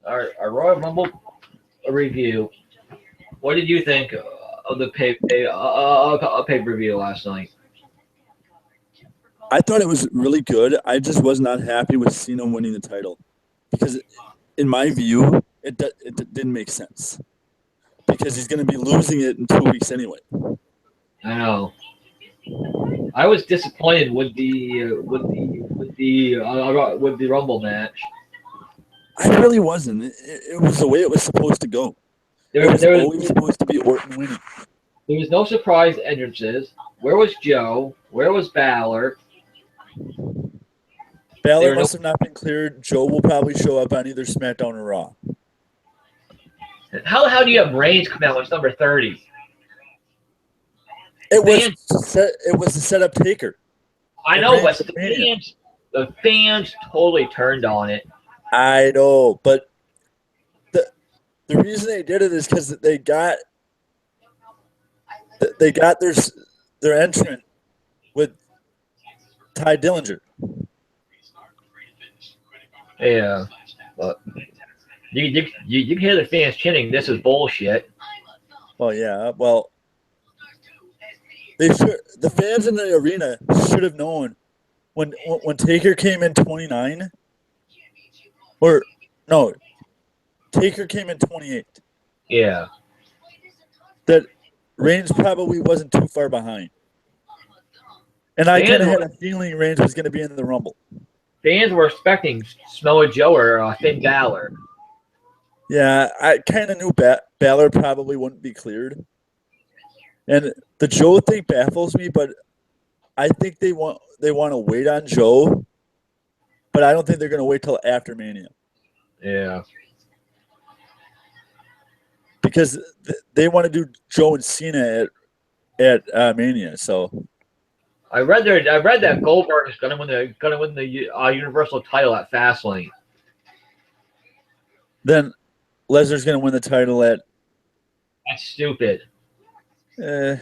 our Royal Rumble review. What did you think of the pay per view last night? I thought it was really good. I just was not happy with Cena winning the title because, in my view, it didn't make sense because he's going to be losing it in 2 weeks anyway. I know. I was disappointed with the Rumble match. I really wasn't. It was the way it was supposed to go. It was always supposed to be Orton winning. There was no surprise entrances. Where was Joe? Where was Balor? Balor must have not been cleared. Joe will probably show up on either SmackDown or Raw. How do you have Reigns come out when it's number 30? It was the setup Taker. I know, but the fans totally turned on it. I know, but the reason they did it is because they got their entrant with Ty Dillinger. Yeah, but you can hear the fans chanting, "This is bullshit." Well, yeah, well, the fans in the arena should have known when Taker came in 29, or no, Taker came in 28. Yeah, that Reigns probably wasn't too far behind, and I kind of had a feeling Reigns was going to be in the Rumble. Fans were expecting Samoa Joe or Finn Balor. Yeah, I kind of knew Balor probably wouldn't be cleared. And the Joe thing baffles me, but I think they want to wait on Joe, but I don't think they're going to wait till after Mania. Yeah. Because they want to do Joe and Cena at Mania, so I read that Goldberg is going to win the Universal title at Fastlane. Then Lesnar's going to win the title at. That's stupid. I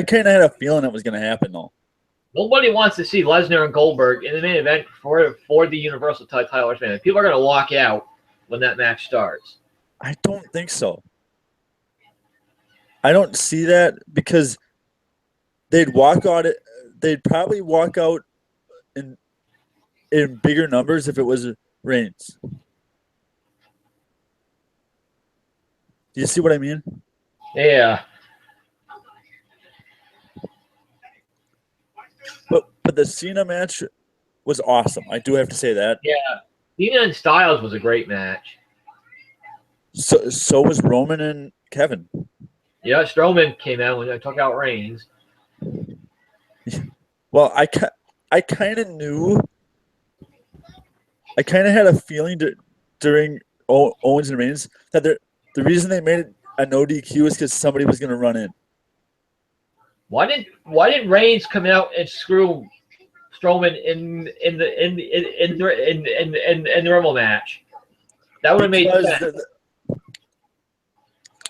kind of had a feeling it was going to happen, though. Nobody wants to see Lesnar and Goldberg in the main event for the Universal title. People are going to walk out when that match starts. I don't think so. I don't see that because they'd probably walk out in bigger numbers if it was Reigns. Do you see what I mean? Yeah. But the Cena match was awesome. I do have to say that. Yeah. Cena and Styles was a great match. So was Roman and Kevin. Yeah, Strowman came out when I took out Reigns. Well, I kind of knew. I kind of had a feeling during Owens and Reigns that the reason they made it a no DQ is because somebody was going to run in. Why did Reigns come out and screw Strowman in the Rumble match? That would have made sense.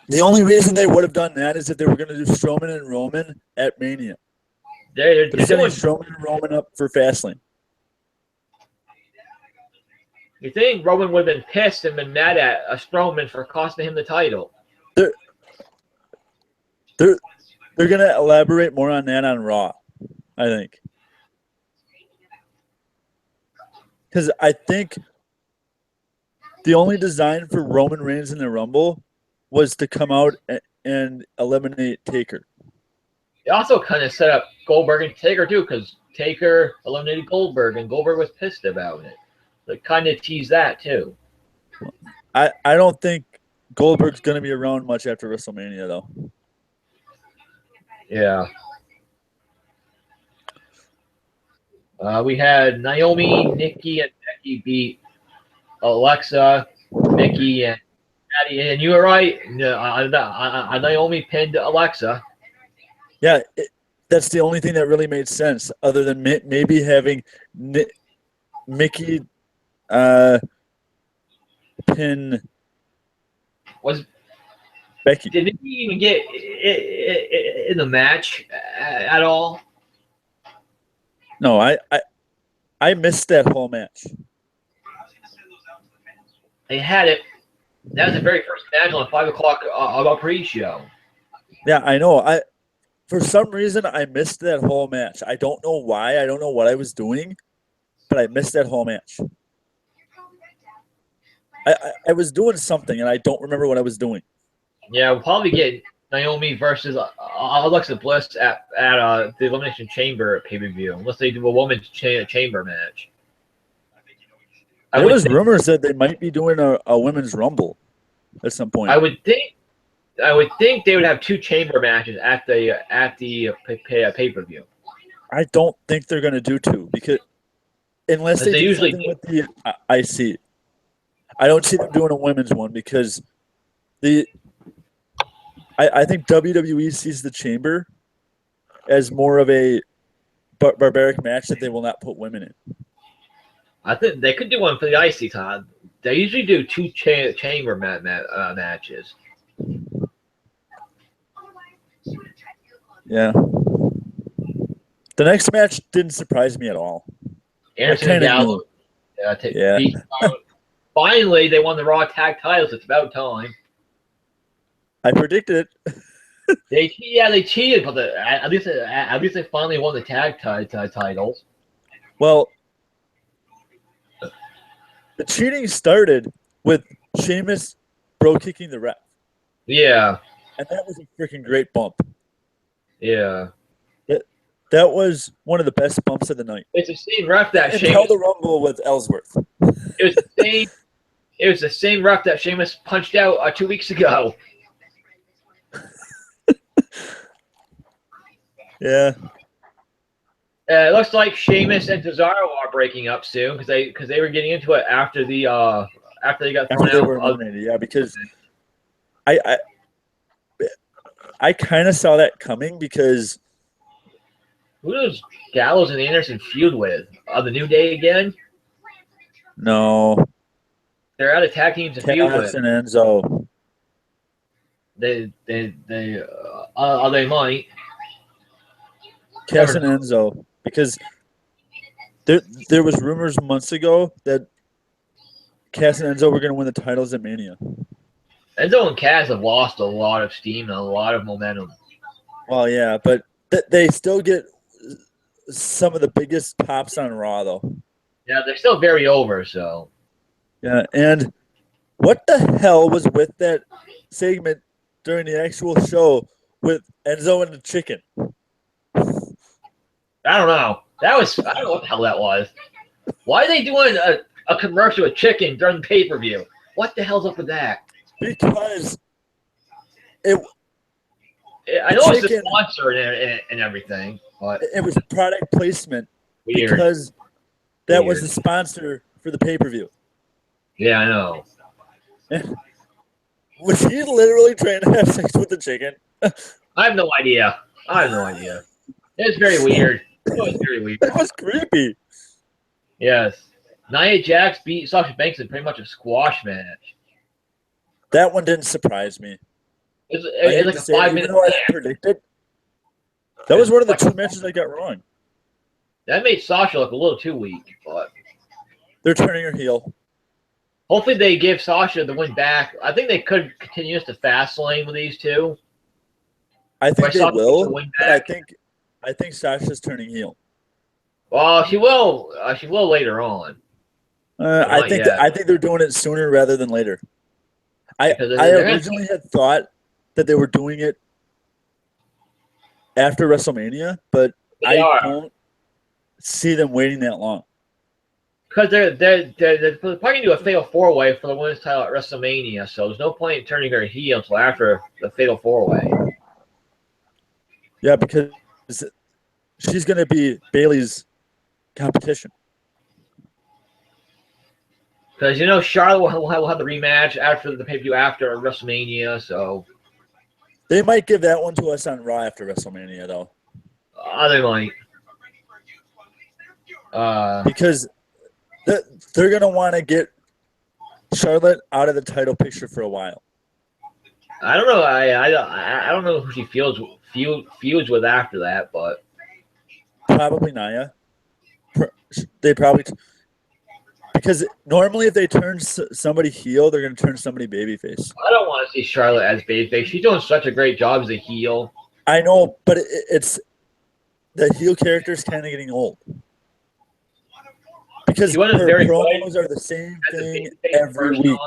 The only reason they would have done that is if they were going to do Strowman and Roman at Mania. They're setting Strowman and Roman up for Fastlane. You think Roman would have been pissed and been mad at Strowman for costing him the title? They're going to elaborate more on that on Raw, I think. Because I think the only design for Roman Reigns in the Rumble was to come out and eliminate Taker. They also kind of set up Goldberg and Taker, too, because Taker eliminated Goldberg, and Goldberg was pissed about it. They kind of teased that, too. I don't think Goldberg's going to be around much after WrestleMania, though. Yeah. We had Naomi, Nikki, and Becky beat Alexa, Nikki, and Patty. And you were right. Naomi pinned Alexa. Yeah, that's the only thing that really made sense, other than maybe having Mickey pin Becky. Did Nikki even get in the match at all? No, I missed that whole match. They had it. That was the very first match on the 5 o'clock pre-show. Yeah, I know. For some reason I missed that whole match. I don't know why. I don't know what I was doing, but I missed that whole match. I was doing something and I don't remember what I was doing. Yeah, we'll probably get Naomi versus Alexa Bliss at the Elimination Chamber pay-per-view, unless they do a women's chamber match. There was rumors that they might be doing a women's rumble at some point. I would think they would have 2 chamber matches at the pay-per-view. I don't think they're going to do 2 because unless they do usually something with the IC. I don't see them doing a women's one because I think WWE sees the chamber as more of a barbaric match that they will not put women in. I think they could do one for the IC title. They usually do 2 chamber matches. Yeah. The next match didn't surprise me at all. Anderson and Gallows. Yeah. Finally, they won the Raw tag titles. It's about time. I predicted it. They cheated, but at least they finally won the tag titles. Well, the cheating started with Sheamus kicking the ref. Yeah. And that was a freaking great bump. Yeah. That was one of the best bumps of the night. It's the same ref that Sheamus held the Rumble with Ellsworth. It was the same ref that Sheamus punched out 2 weeks ago. Yeah. It looks like Sheamus and Cesaro are breaking up soon because they were getting into it after they got thrown out. Eliminated, yeah, because I kind of saw that coming because who does Gallows and Anderson feud with? The New Day again? No. They're out of tag teams to feud with. and Enzo. They might. Cass and Enzo, because there was rumors months ago that Cass and Enzo were going to win the titles at Mania. Enzo and Cass have lost a lot of steam and a lot of momentum. Well, yeah, but they still get some of the biggest pops on Raw, though. Yeah, they're still very over, so. Yeah, and what the hell was with that segment during the actual show with Enzo and the chicken? I don't know. I don't know what the hell that was. Why are they doing a commercial with chicken during the pay-per-view? What the hell's up with that? Because I know it's a sponsor and everything, but it was product placement. Weird. Because that was the sponsor for the pay-per-view. Yeah, I know. Was he literally trying to have sex with the chicken? I have no idea. It's very weird. It was creepy. Yes. Nia Jax beat Sasha Banks in pretty much a squash match. That one didn't surprise me. It's like a 5-minute match. I predicted. That was one of the 2 matches I got wrong. That made Sasha look a little too weak, but they're turning her heel. Hopefully they give Sasha the win back. I think they could continue to fast lane with these two. I think they will. But I think Sasha's turning heel. Well, she will. She will later on. I think they're doing it sooner rather than later. I originally had thought that they were doing it after WrestleMania, but I don't see them waiting that long. Because they're probably going to do a Fatal 4-Way for the women's title at WrestleMania, so there's no point in turning her heel until after the Fatal 4-Way. Yeah, because she's going to be Bayley's competition. Because, Charlotte will have the rematch after the pay-per-view after WrestleMania, so. They might give that one to us on Raw after WrestleMania, though. They might. Because they're going to want to get Charlotte out of the title picture for a while. I don't know. I don't know who she feuds with after that, but Because normally if they turn somebody heel, they're going to turn somebody babyface. I don't want to see Charlotte as babyface. She's doing such a great job as a heel. I know, but it's the heel character is kind of getting old. Because her promos are the same thing every week.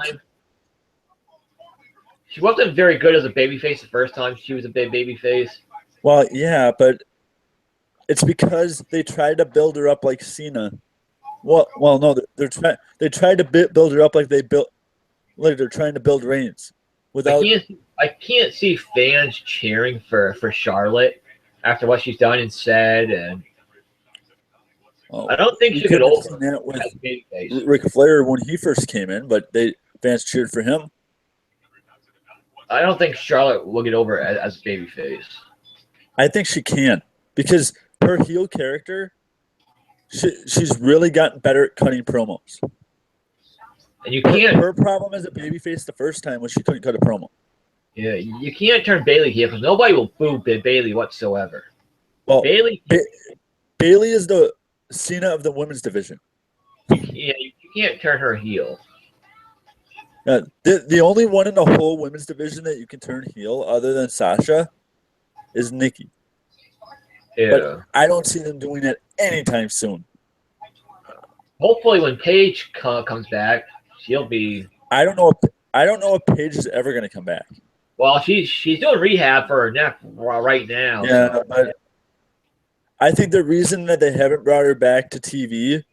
She wasn't very good as a babyface the first time she was a babyface. Well, yeah, but it's because they tried to build her up like Cena. Well, no, they tried to build her up like they're trying to build Reigns. Without, I can't see fans cheering for Charlotte after what she's done and said, and I don't think she could over that with Ric Flair when he first came in, but fans cheered for him. I don't think Charlotte will get over as a babyface. I think she can, because her heel character, she's really gotten better at cutting promos. And you can't. Her problem as a babyface the first time was she couldn't cut a promo. Yeah, you can't turn Bayley heel because nobody will boo Bayley whatsoever. Well, Bayley is the Cena of the women's division. Yeah, you can't turn her heel. The only one in the whole women's division that you can turn heel, other than Sasha, is Nikki. Yeah. But I don't see them doing that anytime soon. Hopefully, when Paige comes back, she'll be. I don't know if Paige is ever going to come back. Well, she's doing rehab for her neck right now. Yeah, so. But I think the reason that they haven't brought her back to TV,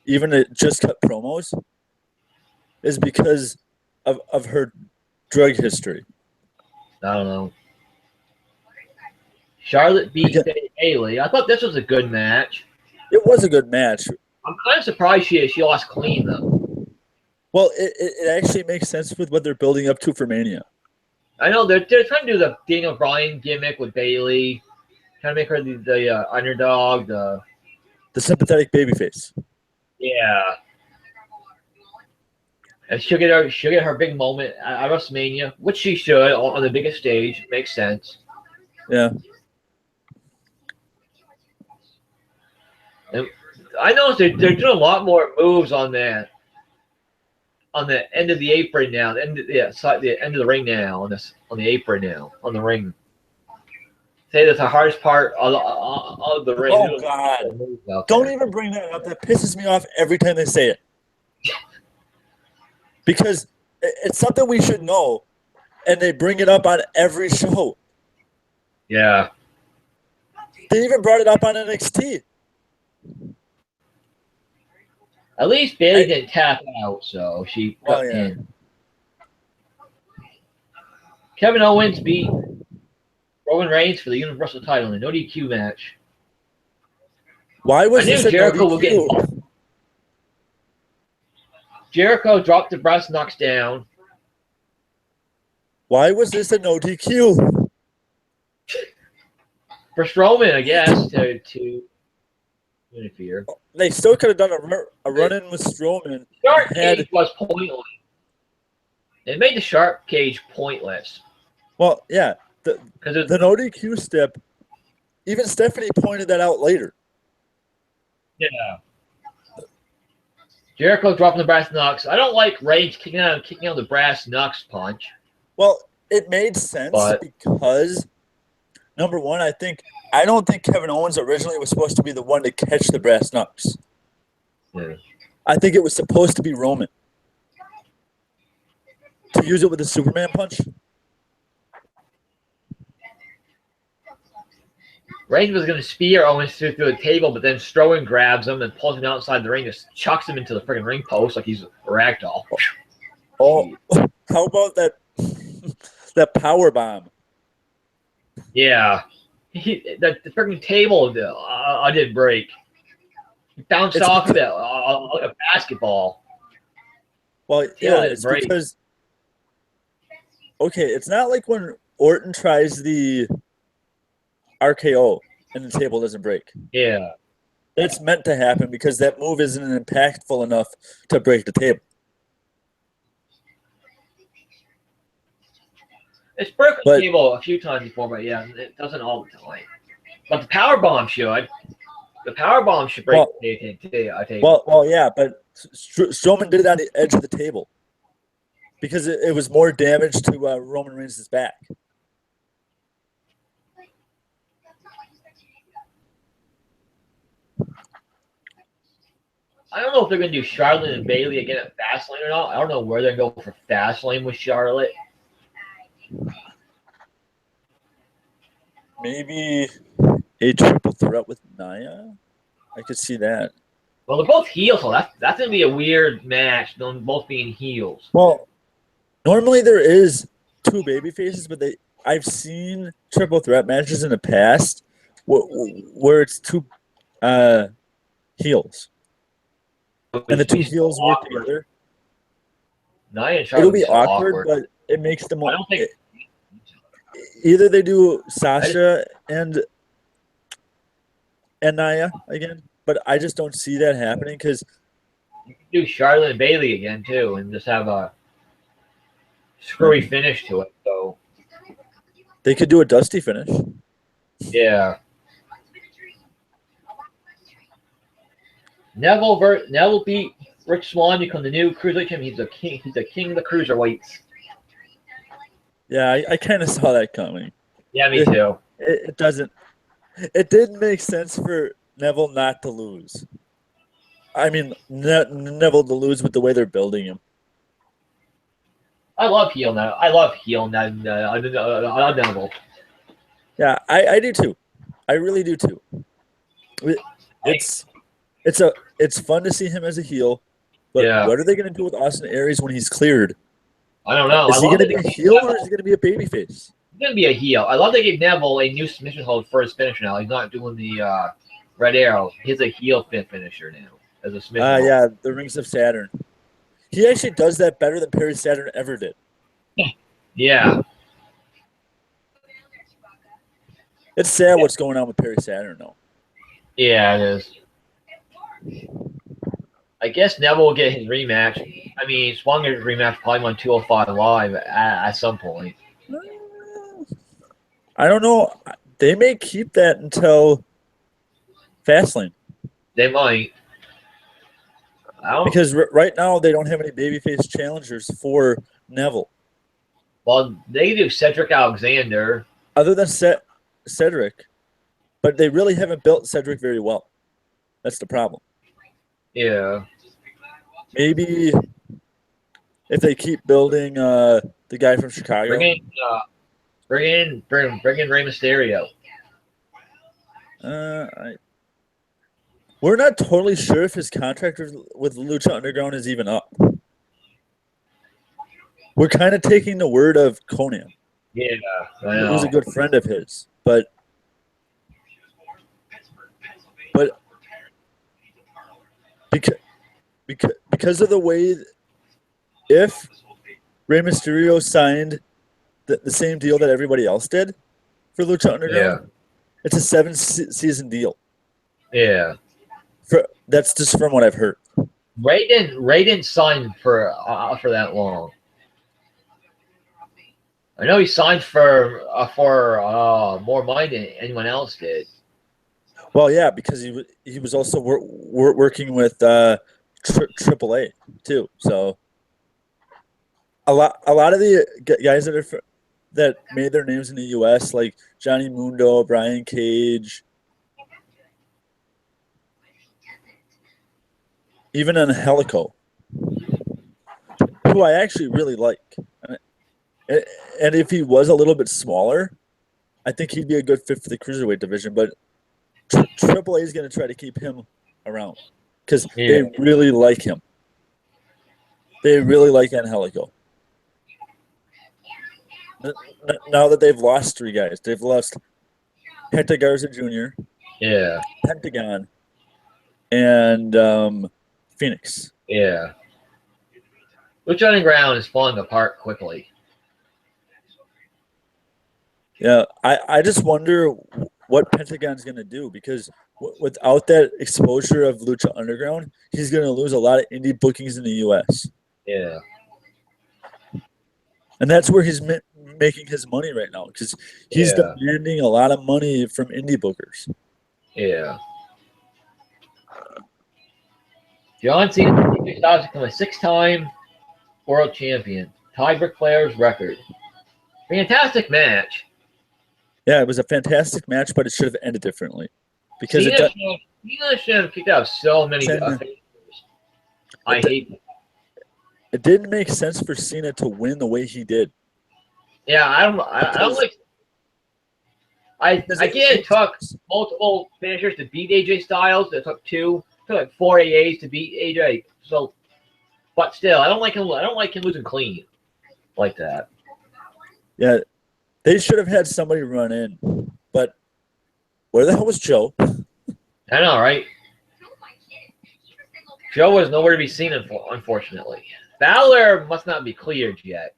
even to just cut promos, is because of her drug history. I don't know. Charlotte beat Bayley. I thought this was a good match. It was a good match. I'm kind of surprised she lost clean, though. Well, it actually makes sense with what they're building up to for Mania. I know they're trying to do the Daniel Bryan gimmick with Bayley, trying to make her the underdog, the sympathetic babyface. Yeah, and she'll get her big moment at WrestleMania, which she should on the biggest stage. Makes sense. Yeah. And I noticed they're doing a lot more moves on the end of the apron now. The end of the ring now on the apron now on the ring. Say that's the hardest part of the ring. Oh God! Don't even bring that up. That pisses me off every time they say it. Because it's something we should know, and they bring it up on every show. Yeah. They even brought it up on NXT. At least Bayley didn't tap out, so she got in. Kevin Owens beat Roman Reigns for the Universal title in a no DQ match. Why was this a Jericho no DQ? will get Jericho dropped the breast, knocks down. Why was this a no DQ? For Strowman, I guess, to interfere. They still could have done a run-in with Strowman. Shark cage was pointless. They made the shark cage pointless. Well, yeah. The no DQ step, even Stephanie pointed that out later. Yeah. Jericho dropping the brass knucks. I don't like Reigns kicking out the brass knucks punch. Well, it made sense because, number one, I don't think Kevin Owens originally was supposed to be the one to catch the brass knucks. Yeah. I think it was supposed to be Roman to use it with the Superman punch. Reigns was going to spear Owens through the table, but then Strowman grabs him and pulls him outside the ring, just chucks him into the freaking ring post like he's a ragdoll. Oh, how about that power bomb? Yeah, the freaking table didn't break. He bounced off of it like a basketball. Well, yeah, it's because it's not like when Orton tries the RKO and the table doesn't break. Yeah. It's meant to happen because that move isn't impactful enough to break the table. It's broken the table a few times before, but yeah, it doesn't all the time. But the power bomb should. The power bomb should break the table. Well, yeah, but Strowman did it on the edge of the table because it was more damage to Roman Reigns' back. I don't know if they're going to do Charlotte and Bayley again at Fastlane or not. I don't know where they're going to go for Fastlane with Charlotte. Maybe a triple threat with Nia. I could see that. Well, they're both heels, so that's going to be a weird match, them both being heels. Well, normally there is two baby faces, but I've seen triple threat matches in the past where it's two heels. And the two heels work together. Nia and It'll Charlotte be awkward, but it makes them. I don't think either they do Sasha and Nia again, but I just don't see that happening because you can do Charlotte and Bayley again too, and just have a screwy finish to it. So they could do a dusty finish. Yeah. Neville beat Rich Swann to become the new cruiserweight champion. He's the king of the cruiserweights. Yeah, I kind of saw that coming. Yeah, me too. It doesn't. It didn't make sense for Neville not to lose. I mean, Neville to lose with the way they're building him. I love heel now. I love heel now. Neville. Yeah, I do too. I really do too. It's fun to see him as a heel, but what are they going to do with Austin Aries when he's cleared? I don't know. Is he going to be a heel or is he going to be a babyface? He's going to be a heel. I love they gave Neville a new submission hold for his finisher now. He's not doing the Red Arrow. He's a heel finisher now as a submission hold. Yeah, the Rings of Saturn. He actually does that better than Perry Saturn ever did. Yeah. It's sad what's going on with Perry Saturn, though. Yeah, it is. I guess Neville will get his rematch. I mean, Swan gets his rematch probably on 205 Live at some point. I don't know. They may keep that until Fastlane. They might. Because right now they don't have any babyface challengers for Neville. Well, they do Cedric Alexander. Other than Cedric, but they really haven't built Cedric very well. That's the problem. Yeah. Maybe if they keep building the guy from Chicago. Bring in Rey Mysterio. We're not totally sure if his contract with Lucha Underground is even up. We're kind of taking the word of Conan. Yeah, I know. Who's a good friend of his, but because of the way, if Rey Mysterio signed the same deal that everybody else did for Lucha Underground, it's a 7-season deal. Yeah, that's just from what I've heard. Ray didn't sign for that long. I know he signed for more money than anyone else did. Well, yeah, because he was also working with AAA too. So a lot of the guys that made their names in the U.S., like Johnny Mundo, Brian Cage, even Angelico, who I actually really like. And if he was a little bit smaller, I think he'd be a good fit for the cruiserweight division. But AAA is going to try to keep him around because they really like him. They really like Angelico. Now that they've lost 3 guys, they've lost Hector Garza Jr., Pentagon, and Phoenix. Yeah. Lucha Underground is falling apart quickly. Yeah, I just wonder what Pentagon's going to do because without that exposure of Lucha Underground, he's going to lose a lot of indie bookings in the U.S. Yeah. And that's where he's making his money right now because he's demanding a lot of money from indie bookers. Yeah. John Cena AJ Styles become a 6-time world champion. Tied Ric Flair's record. Fantastic match. Yeah, it was a fantastic match, but it should have ended differently. Because Cena should have kicked out so many Cena, I hate that. It didn't make sense for Cena to win the way he did. Yeah, I don't like. I get it took multiple finishers to beat AJ Styles. It took 2, it took like 4 AAs to beat AJ. So, but still, I don't like him. I don't like him losing clean like that. Yeah, they should have had somebody run in. But where the hell was Joe? I know, right? Joe was nowhere to be seen, unfortunately. Balor must not be cleared yet.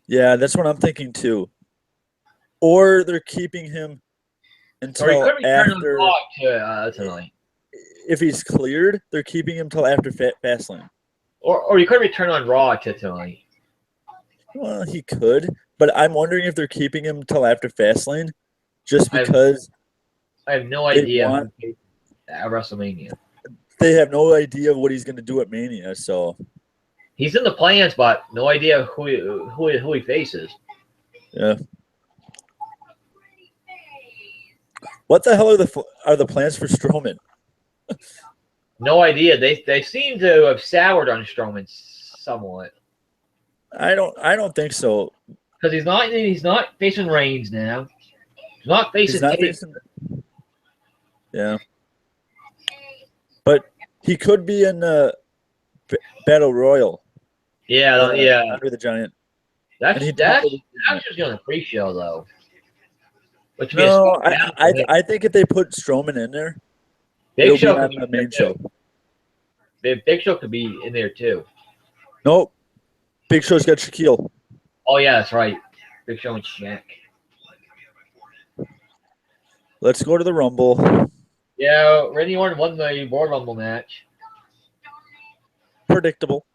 Yeah, that's what I'm thinking too. Or they're keeping him until or he could after. Tonight. If he's cleared, they're keeping him till after Fastlane. Or he could return on Raw tonight. Well, he could, but I'm wondering if they're keeping him till after Fastlane, just because I have no idea at WrestleMania. They have no idea what he's going to do at Mania, so he's in the plans, but no idea who he faces. Yeah. What the hell are the plans for Strowman? No idea. They seem to have soured on Strowman somewhat. I don't think so. Because he's not facing Reigns now. He's not facing. Yeah. But he could be in the Battle Royal. Yeah, Under the Giant. That's just going to pre-show though. No, I think if they put Strowman in there, Big Show on the main show. Big Show could be in there too. Nope. Big Show's got Shaquille. Oh yeah, that's right. Big Show and Shaq. Let's go to the Rumble. Yeah, Randy Orton won the Royal Rumble match. Predictable.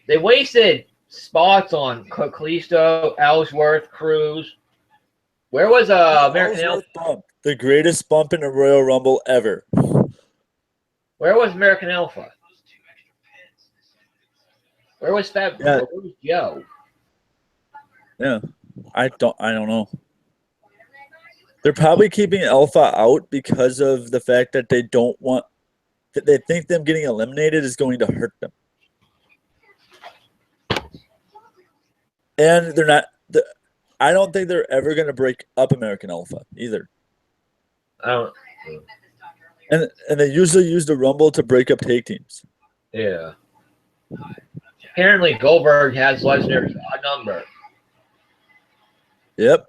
They wasted spots on Kalisto, Ellsworth, Cruz. Where was American Alpha? Bump, the greatest bump in a Royal Rumble ever. Where was American Alpha? Where was Fab? Yeah. Where was Joe? Yeah, I don't know. They're probably keeping Alpha out because of the fact that they don't want. They think them getting eliminated is going to hurt them, and they're not. I don't think they're ever going to break up American Alpha either. I don't. And they usually use the Rumble to break up tag teams. Yeah. Apparently, Goldberg has Lesnar's odd number. Yep.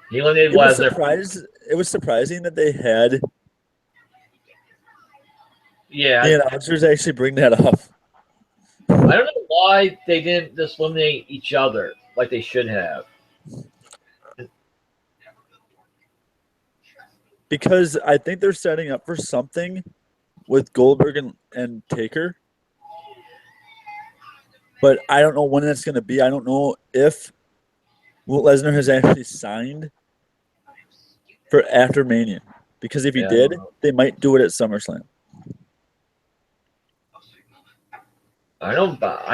He eliminated Lesnar. It was surprising that they had. Yeah. The announcers actually bring that up. I don't know why they didn't just eliminate each other like they should have. Because I think they're setting up for something with Goldberg and Taker. But I don't know when that's going to be. I don't know if Lesnar has actually signed for after Mania. Because if he did, they might do it at SummerSlam. I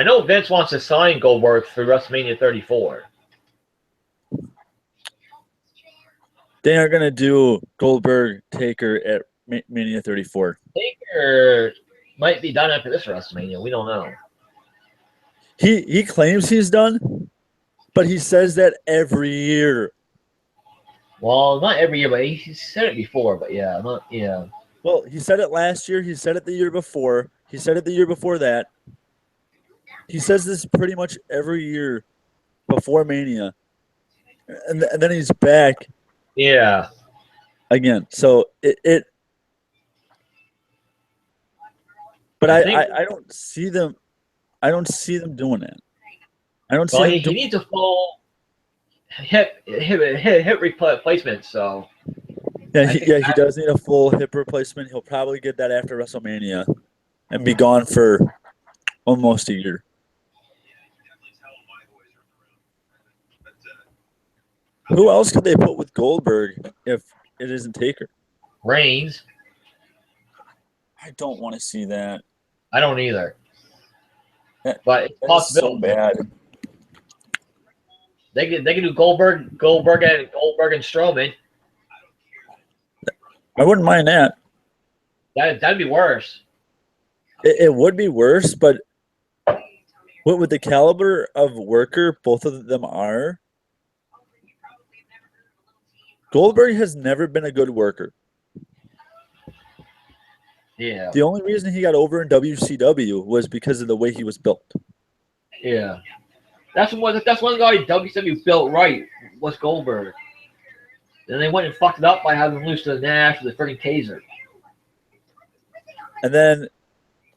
know Vince wants to sign Goldberg for WrestleMania 34. They are going to do Goldberg Taker at Mania 34. Taker might be done after this WrestleMania. We don't know. He claims he's done, but he says that every year. Well, not every year, but he said it before. But yeah. Well, he said it last year. He said it the year before. He said it the year before that. He says this pretty much every year before Mania. And then he's back. Yeah. Again. So it but I don't see them doing that. I don't see he needs a full hip replacement, so he does need a full hip replacement. He'll probably get that after WrestleMania and be gone for almost a year. Who else could they put with Goldberg if it isn't Taker? Reigns. I don't want to see that. I don't either. That, But it's that is so possible. bad. They can do Goldberg and Strowman. I wouldn't mind that. That'd be worse. It would be worse, but with the caliber of worker both of them are, Goldberg has never been a good worker. Yeah. The only reason he got over in WCW was because of the way he was built. Yeah. That's one guy WCW built right was Goldberg. Then they went and fucked it up by having him lose to the Nash with the freaking taser. And then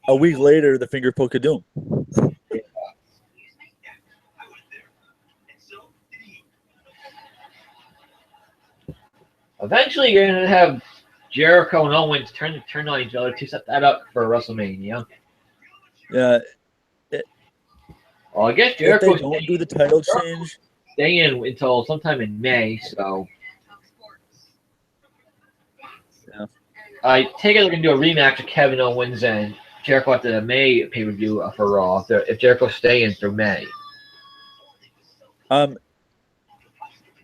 a week later, the finger poke of doom. Yeah. Eventually, you're gonna have Jericho and Owens turn on each other to set that up for WrestleMania. Yeah. Well, I guess If Jericho they don't do the title change, stay in until sometime in May. So, yeah. I take it they're gonna do a rematch of Kevin Owens and Jericho at the May pay-per-view for Raw. If Jericho's staying through May.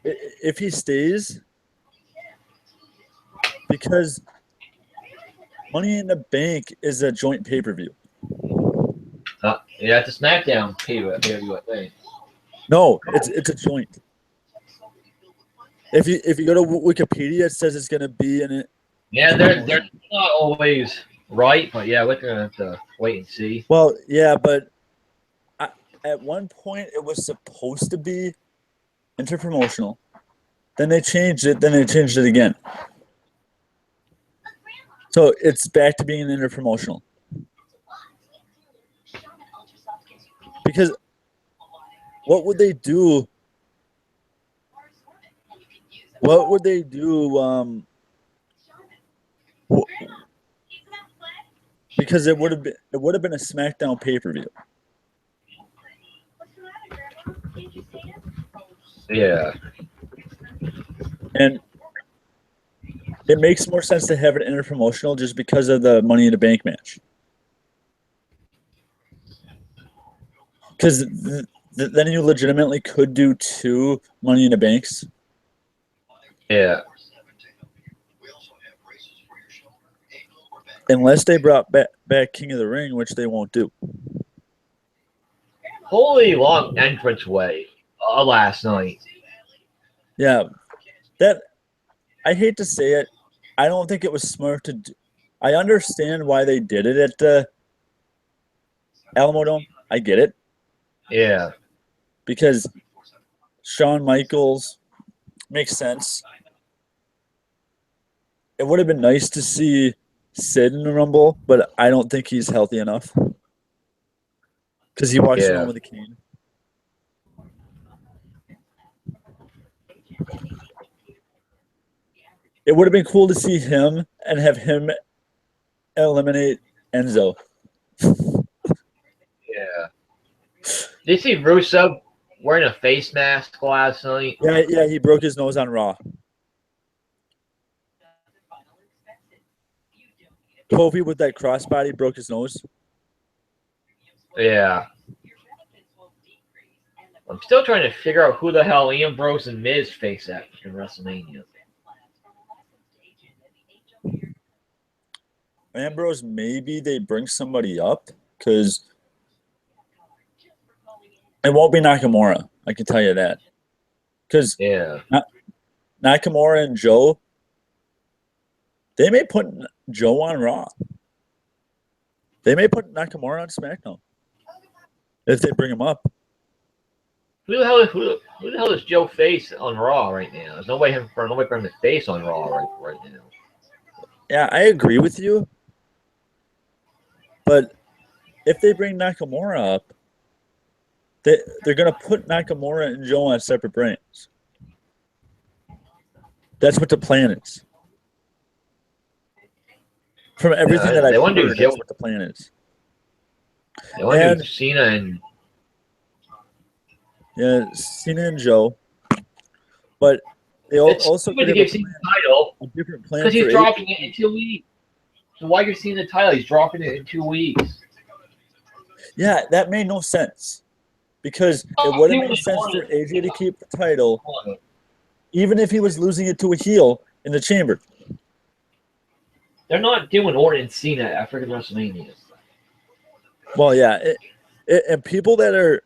If he stays, because Money in the Bank is a joint pay-per-view. Yeah, it's a SmackDown pay-per-view, I think. No, it's a joint. If you go to Wikipedia, it says it's gonna be in it. Yeah, they're not always right, but yeah, we're gonna have to wait and see. Well, yeah, but at one point it was supposed to be interpromotional. Then they changed it. Then they changed it again. So it's back to being interpromotional. Because what would they do? What would they do? Because it would have been a SmackDown pay-per-view. Yeah. And it makes more sense to have it interpromotional just because of the Money in the Bank match. Because then you legitimately could do 2 Money in the Banks. Yeah. Unless they brought back King of the Ring, which they won't do. Holy long entranceway last night. Yeah. That, I hate to say it, I don't think it was smart to do. I understand why they did it at the Alamo Dome. I get it. Yeah. Because Shawn Michaels makes sense. It would have been nice to see Sid in the Rumble, but I don't think he's healthy enough. Because he walks around with a cane. It would have been cool to see him and have him eliminate Enzo. Yeah. Did you see Rusev wearing a face mask last night? Yeah, he broke his nose on Raw. Kofi with that crossbody broke his nose. Yeah. I'm still trying to figure out who the hell Ambrose and Miz face at in WrestleMania. Ambrose, maybe they bring somebody up because it won't be Nakamura. I can tell you that. Because Nakamura and Joe, they may put Joe on Raw. They may put Nakamura on SmackDown if they bring him up. Who the hell is Joe face on Raw right now? There's nobody for him to face on Raw right now. Yeah, I agree with you. But if they bring Nakamura up, they're going to put Nakamura and Joe on separate brands. That's what the plan is. From everything that I've heard, that's what the plan is. They want to do Cena and... Yeah, Cena and Joe. But they also could give Cena the title a different plan because he's dropping it in 2 weeks. So why are you seeing the title? He's dropping it in 2 weeks. Yeah, that made no sense. Because it would have made sense for AJ to keep the title, even if he was losing it to a heel in the chamber. They're not doing Orton and Cena at freaking WrestleMania. Well, yeah. And people that are...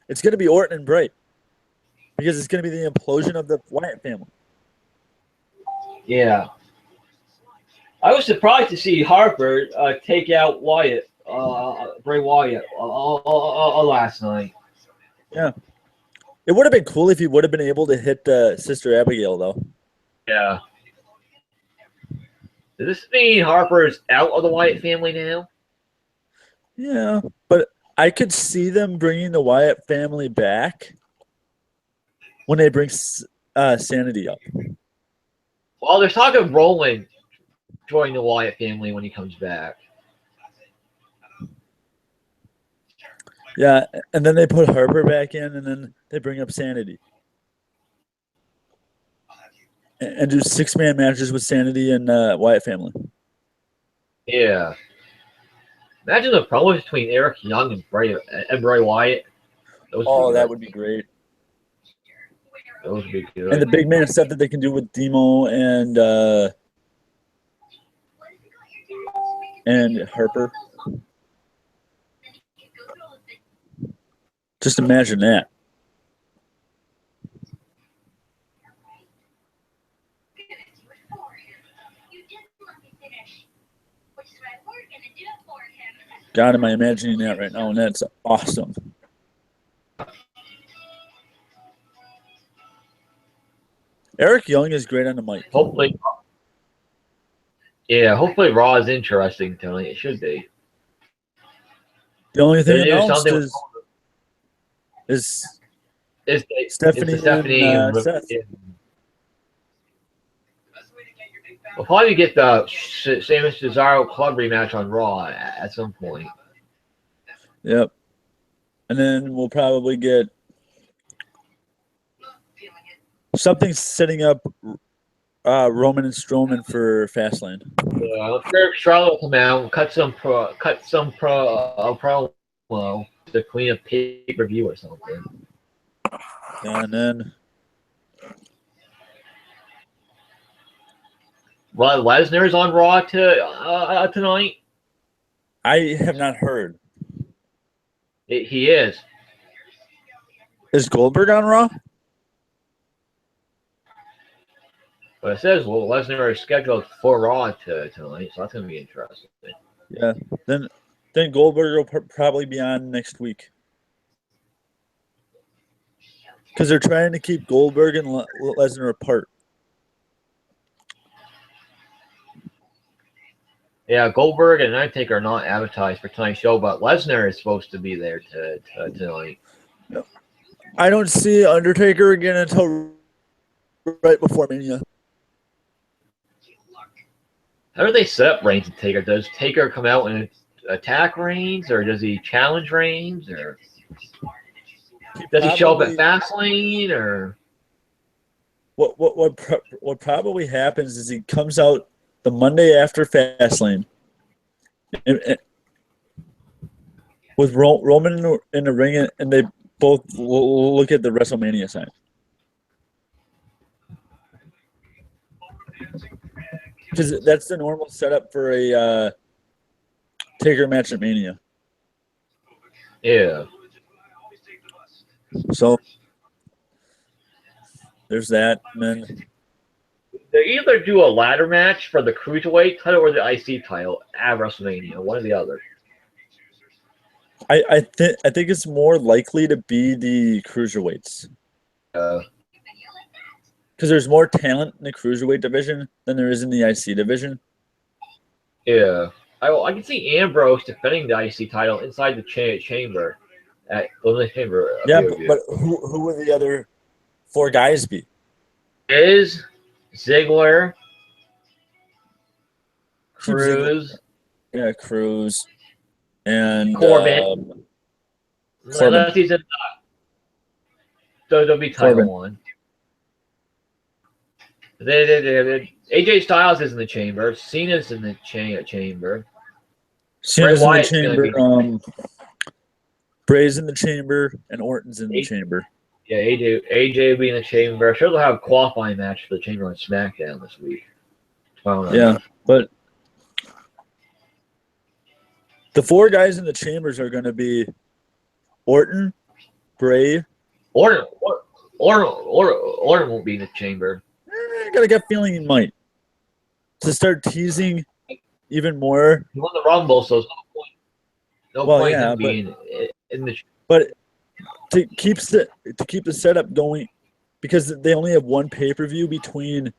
It's going to be Orton and Bray. Because it's going to be the implosion of the Wyatt family. Yeah. I was surprised to see Harper take out Wyatt, Bray Wyatt, last night. Yeah. It would have been cool if he would have been able to hit Sister Abigail, though. Yeah. Does this mean Harper's out of the Wyatt family now? Yeah, but I could see them bringing the Wyatt family back when they bring Sanity up. Well, there's talk of Roland joining the Wyatt family when he comes back. Yeah, and then they put Harper back in, and then they bring up Sanity. And do 6-man matches with Sanity and Wyatt family. Yeah. Imagine the promos between Eric Young and Bray Wyatt. That would be great. Those would be good. And the big man stuff that they can do with Demo and Harper. Just imagine that. God, am I imagining that right now? And that's awesome. Eric Young is great on the mic. Hopefully Raw is interesting tonight. It should be. The only thing announced is Stephanie and Seth. We'll probably get the Sheamus Cesaro Club rematch on Raw at some point. Yep. And then we'll probably get something setting up Roman and Strowman for Fastlane. Charlotte will come out, cut some promo to clean a pay-per-view or something. And then Lesnar's on Raw tonight. I have not heard. He is. Is Goldberg on Raw? But it says Lesnar is scheduled for Raw tonight, so that's going to be interesting. Yeah. Then Goldberg will probably be on next week. Because they're trying to keep Goldberg and Lesnar apart. Yeah, Goldberg and Undertaker are not advertised for tonight's show, but Lesnar is supposed to be there tonight. I don't see Undertaker again until right before Mania. How do they set up Reigns and Taker? Does Taker come out and attack Reigns, or does he challenge Reigns, or does he show up at Fastlane, or what probably happens is he comes out the Monday after Fastlane and with Roman in the ring, and they both look at the WrestleMania sign. Because that's the normal setup for a Taker match at Mania. Yeah. So there's that, and then they either do a ladder match for the Cruiserweight title or the IC title at WrestleMania, one or the other. I think it's more likely to be the Cruiserweights. Because there's more talent in the Cruiserweight division than there is in the IC division. Yeah. I can see Ambrose defending the IC title inside the chamber at the chamber. Yeah, but who would the other 4 guys be? Is Ziggler, Cruz. Yeah, Cruz. And Corbin. Unless he's in the WWE title one. AJ Styles is in the chamber. Cena's in the chamber. Cena's in the Wyatt's gonna chamber. be Bray's in the chamber, and Orton's in the chamber. Yeah, AJ will be in the chamber. I'm sure they'll have a qualifying match for the chamber on SmackDown this week. Yeah, but the 4 guys in the chambers are going to be Orton, Bray. Orton won't be in the chamber. I got a gut feeling he might. To start teasing even more. He won the Rumble, so there's no point in him being in the. But to keep the setup going, because they only have one pay-per-view between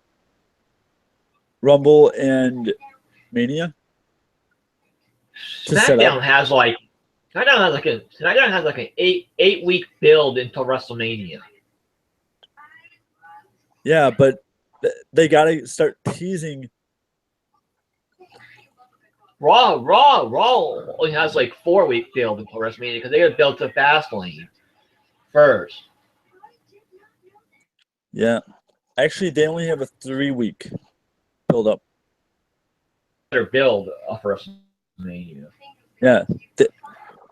Rumble and Mania. SmackDown has like an eight-week build until WrestleMania. Yeah, but they got to start teasing. Raw only has like 4-week build until WrestleMania because they got to build to Fastlane first. Yeah, actually, they only have a 3-week build up. Better build for WrestleMania. Yeah,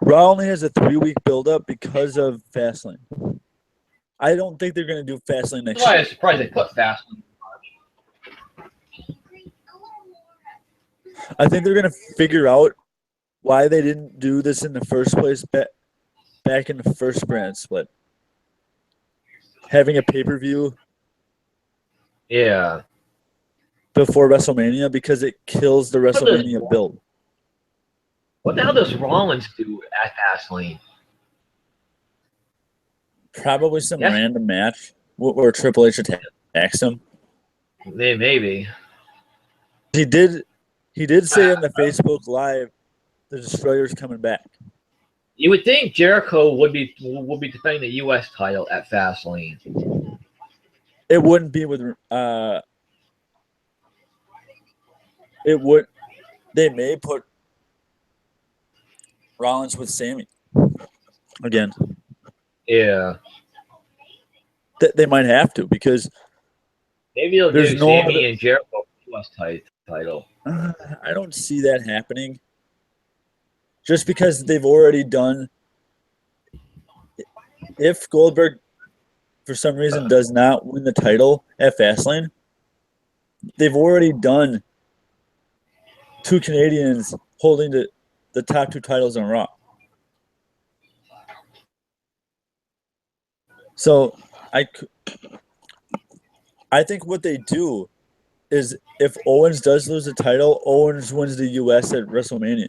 Raw only has a 3-week build up because of Fastlane. I don't think they're going to do Fastlane next year. I'm surprised they put Fastlane. I think they're going to figure out why they didn't do this in the first place back in the first brand split. Having a pay-per-view before WrestleMania because it kills the WrestleMania build. What the hell does Rollins do at Fastlane? Probably some random match where Triple H attacks him. Maybe. He did say in the Facebook Live, the Destroyer's coming back. You would think Jericho would be defending the U.S. title at Fastlane. It wouldn't be with it would. They may put Rollins with Sammy again. Yeah. They might have to because maybe they'll do Sammy and Jericho U.S. title. I don't see that happening. Just because they've already done. If Goldberg, for some reason, does not win the title at Fastlane, they've already done 2 Canadians holding the top 2 titles on Raw. So I think what they do is if Owens does lose the title, Owens wins the U.S. at WrestleMania.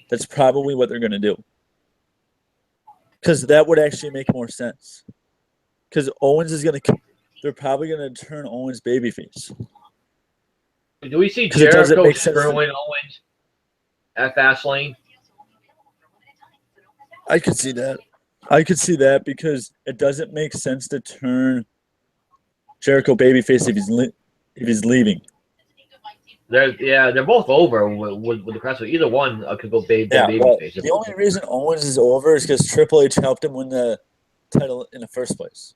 That's probably what they're going to do. Because that would actually make more sense. Because Owens is going to... They're probably going to turn Owens babyface. Do we see Jericho screwing Owens at Fastlane? I could see that. I could see that because it doesn't make sense to turn Jericho babyface if he's leaving. They're both over with the press. Either one could go babyface. The only reason Owens is over is because Triple H helped him win the title in the first place.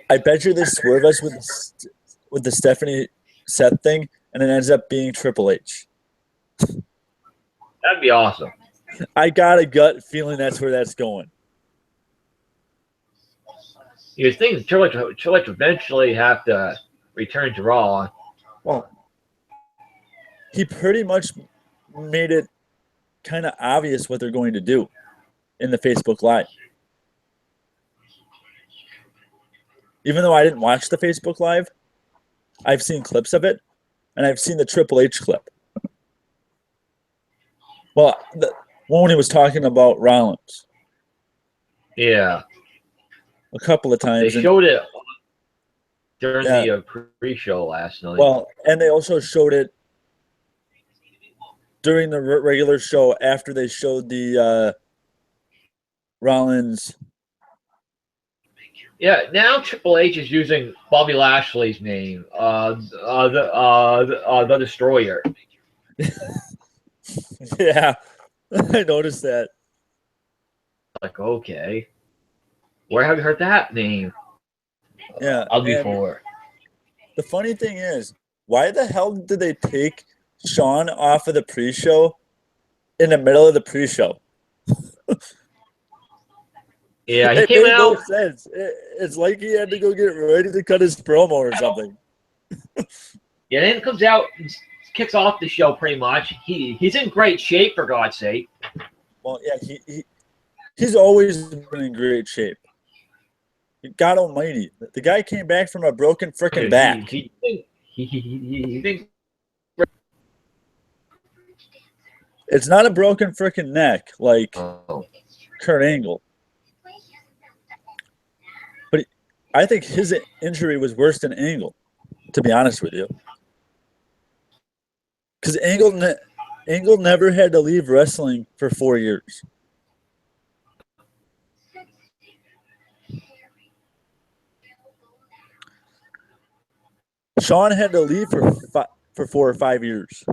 I bet you they swerve us with the Stephanie Seth thing, and it ends up being Triple H. That'd be awesome. I got a gut feeling that's where that's going. You think Triple H eventually have to return to Raw? Well, he pretty much made it kind of obvious what they're going to do in the Facebook Live. Even though I didn't watch the Facebook Live, I've seen clips of it, and I've seen the Triple H clip. Well, the one when he was talking about Rollins. Yeah. A couple of times. They showed it during the pre-show last night. Well, and they also showed it during the regular show after they showed the Rollins. Yeah, now Triple H is using Bobby Lashley's name, the Destroyer. Yeah, I noticed that. Like, okay, where have you heard that name? Yeah, I'll be and for. the funny thing is, why the hell did they take Sean off of the pre-show in the middle of the pre-show? Yeah, he It came made no out. sense. It's like he had to go get ready to cut his promo or something. Yeah, then comes out, kicks off the show pretty much. He's in great shape, for God's sake. Well, yeah, he's always been in great shape. God Almighty, the guy came back from a broken freaking back. He thinks. It's not a broken freaking neck like Oh. Kurt Angle, but I think his injury was worse than Angle, to be honest with you. Because Angle never had to leave wrestling for 4 years. Sean had to leave for 4 or 5 years,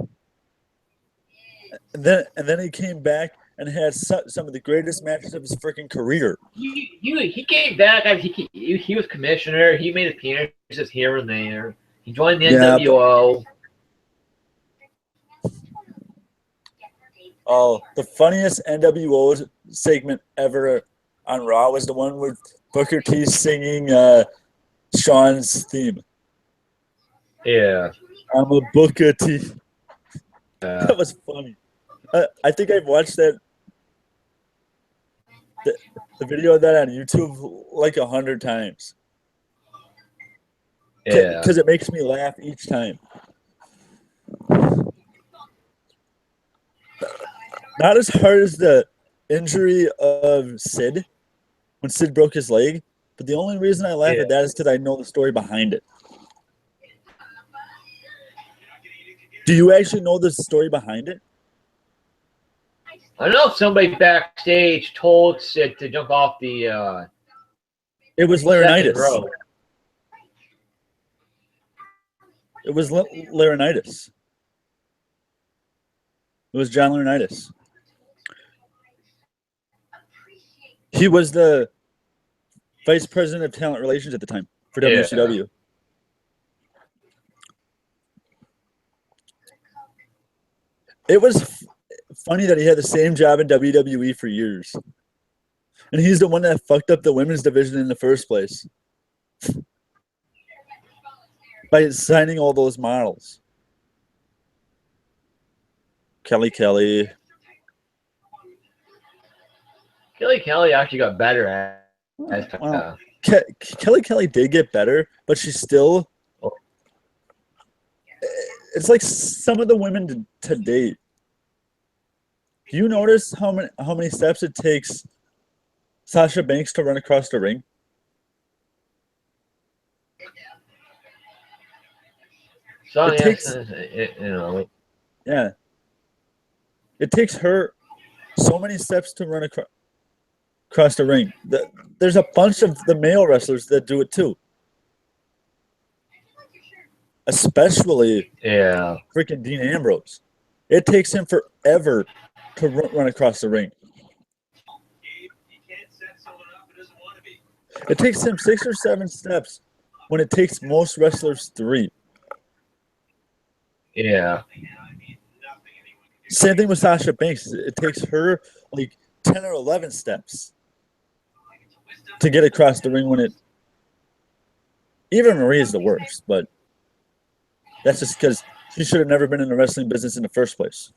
and then he came back and had some of the greatest matches of his freaking career. He came back. He was commissioner. He made appearances here and there. He joined the NWO. Oh, the funniest NWO segment ever on Raw was the one with Booker T singing Sean's theme. Yeah. I'm a Booker T. That was funny. I think I've watched the video of that on YouTube like 100 times. Yeah. Because it makes me laugh each time. Not as hard as the injury of Sid when Sid broke his leg, but the only reason I laugh at that is because I know the story behind it. Do you actually know the story behind it? I know somebody backstage told Sid to jump off the. It was laryngitis. It was laryngitis. It was John Laurinaitis. He was the vice president of talent relations at the time for WCW. It was funny that he had the same job in WWE for years. And he's the one that fucked up the women's division in the first place by signing all those models. Kelly Kelly actually got better as wow. Kelly Kelly did get better, but she's still. It's like some of the women to date. Do you notice how many steps it takes Sasha Banks to run across the ring? So It takes, yeah. It takes her so many steps to run across the ring. There's a bunch of the male wrestlers that do it too. Especially freaking Dean Ambrose. It takes him forever to run across the ring. It takes him 6 or 7 steps when it takes most wrestlers 3. Yeah. Same thing with Sasha Banks. It takes her like 10 or 11 steps to get across the ring when it. Eva Marie is the worst, but that's just because she should have never been in the wrestling business in the first place.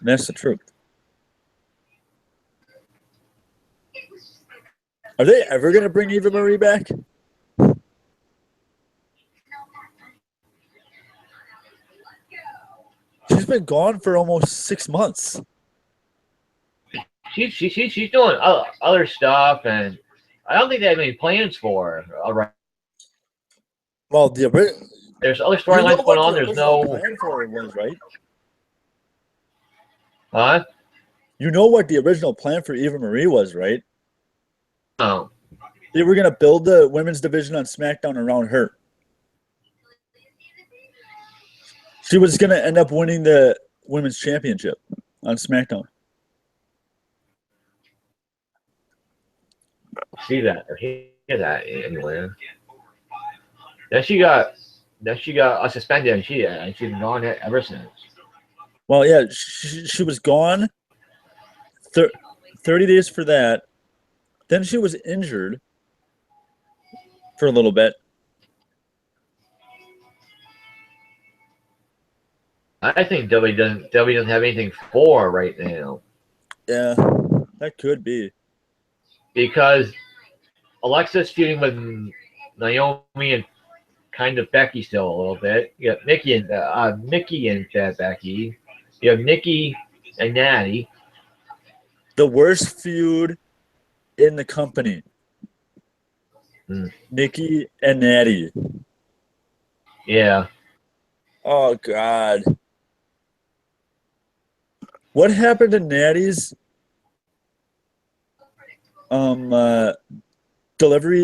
And that's the truth. Are they ever going to bring Eva Marie back? She's been gone for almost 6 months. She's doing other stuff, and I don't think they have any plans for her. Well, there's other storylines going on. There's no plan for it was, right? Huh? You know what the original plan for Eva Marie was, right? No. They were gonna build the women's division on SmackDown around her. She was gonna end up winning the women's championship on SmackDown. See that or hear that anywhere. Then she got suspended, and she's been gone ever since. Well, yeah, she was gone 30 days for that. Then she was injured for a little bit. I think W doesn't have anything for her right now. Yeah, that could be. Because Alexa's feuding with Naomi and kind of Becky still a little bit. You got Mickey and Becky. You have Nikki and Natty. The worst feud in the company. Nikki and Natty. Yeah. Oh God. What happened to Natty's delivery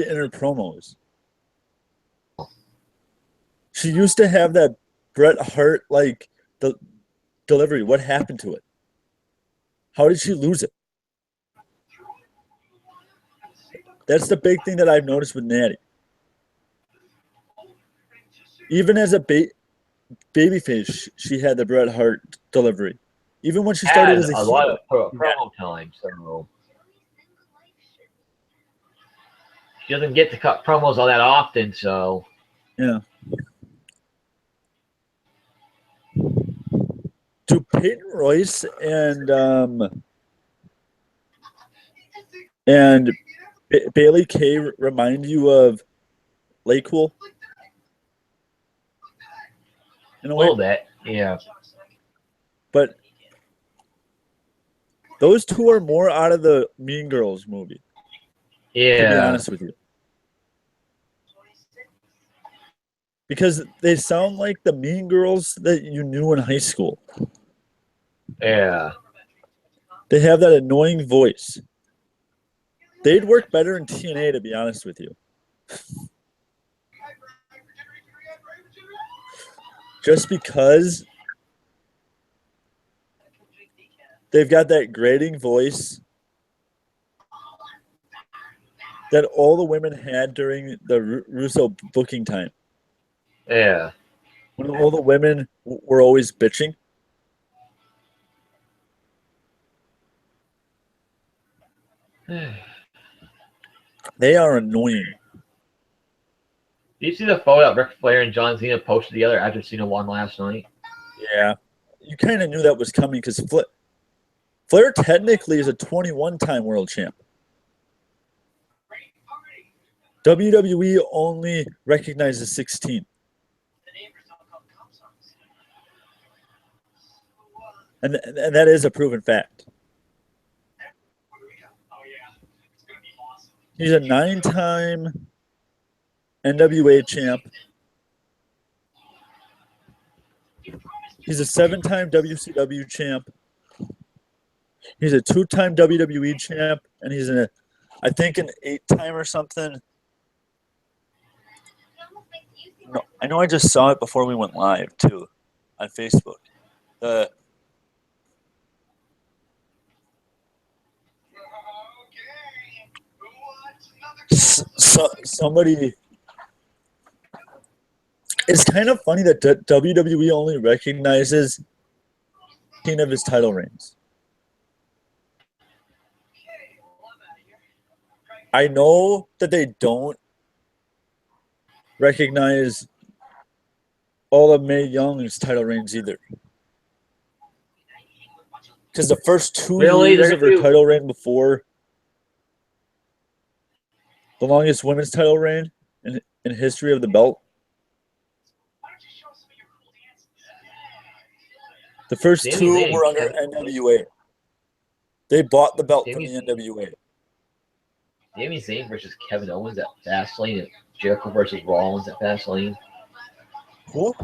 in her promos? She used to have that Bret Hart like the delivery. What happened to it? How did she lose it? That's the big thing that I've noticed with Natty. Even as a babyface, she had the Bret Hart delivery. Even when she started as a heel. Lot of promo time, so she doesn't get to cut promos all that often. So yeah. Do Peyton Royce and Bailey Kay remind you of Lakewool? In a little bit, yeah. But those two are more out of the Mean Girls movie. Yeah. To be honest with you. Because they sound like the Mean Girls that you knew in high school. Yeah. They have that annoying voice. They'd work better in TNA, to be honest with you. Just because they've got that grating voice that all the women had during the Russo booking time. Yeah. When all the women were always bitching. They are annoying. Do you see the photo that Ric Flair and John Cena posted together after Cena won last night? Yeah. You kind of knew that was coming because Flair technically is a 21-time world champ. WWE only recognizes 16. And that is a proven fact. He's a 9-time NWA champ. He's a 7-time WCW champ. He's a 2-time WWE champ, and he's I think an 8-time or something. No, I know I just saw it before we went live too, on Facebook. Somebody. It's kind of funny that WWE only recognizes 10 of his title reigns. I know that they don't recognize all of Mae Young's title reigns either. Because the first 2 years of her title reign before the longest women's title reign in history of the belt. The first 2 were under NWA. They bought the belt from the NWA. Sami Zayn versus Kevin Owens at Fastlane, and Jericho versus Rollins at Fastlane. Who?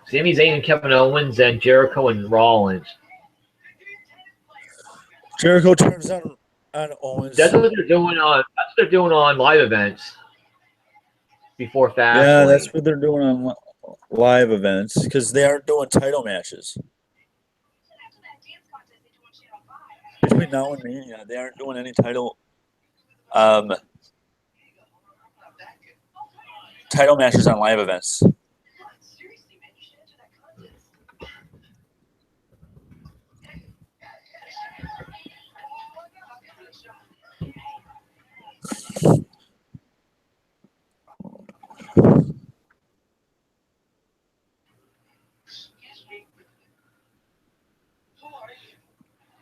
Sami Zayn and Kevin Owens, and Jericho and Rollins. Jericho turns on on Owens. That's what they're doing on. That's what they're doing on live events before Yeah, Fastlane. that's what they're doing on live events because they aren't doing title matches. Between now and Mania, they aren't doing any title matches on live events.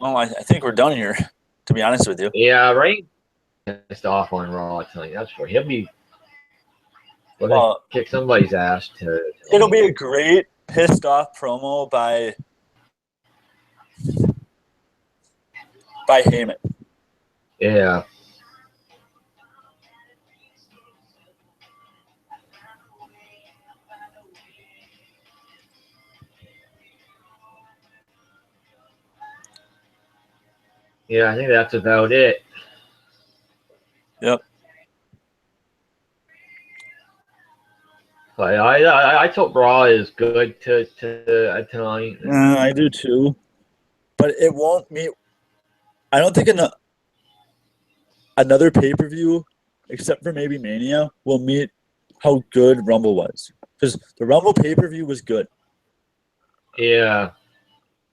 Well, I think we're done here, to be honest with you. Yeah, Reigns pissed off on Raw. I tell you, that's for he'll be looking to kick somebody's ass. It'll be a great pissed off promo by Heyman. Yeah. Yeah, I think that's about it. Yep. But I thought Raw is good tonight. I do too, but it won't meet. I don't think another pay-per-view, except for maybe Mania, will meet how good Rumble was. Because the Rumble pay-per-view was good. Yeah.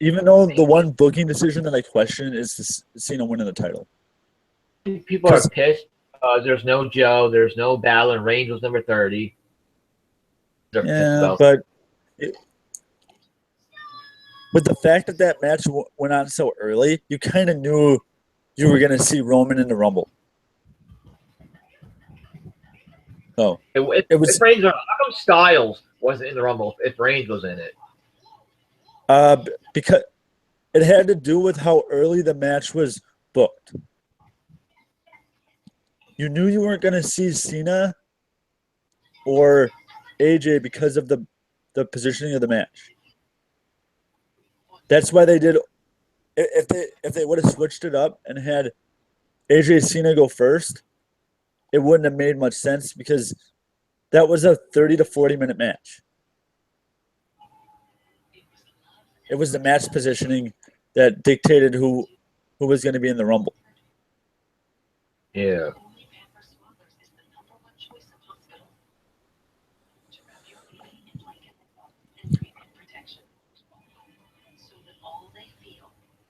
Even though the one booking decision that I question is Cena winning the title. People are pissed. There's no Joe. There's no Balor. And Reigns was number 30. They're pissed about but with the fact that that match went on so early, you kind of knew you were going to see Roman in the Rumble. Oh, it was. If Reigns, how come Styles wasn't in the Rumble if Reigns was in it? Because it had to do with how early the match was booked. You knew you weren't going to see Cena or AJ because of the positioning of the match. That's why they did. If they would have switched it up and had AJ Cena go first, it wouldn't have made much sense because that was a 30 to 40-minute match. It was the match positioning that dictated who was going to be in the Rumble. Yeah.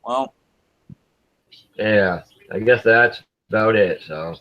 Well, yeah, I guess that's about it. So.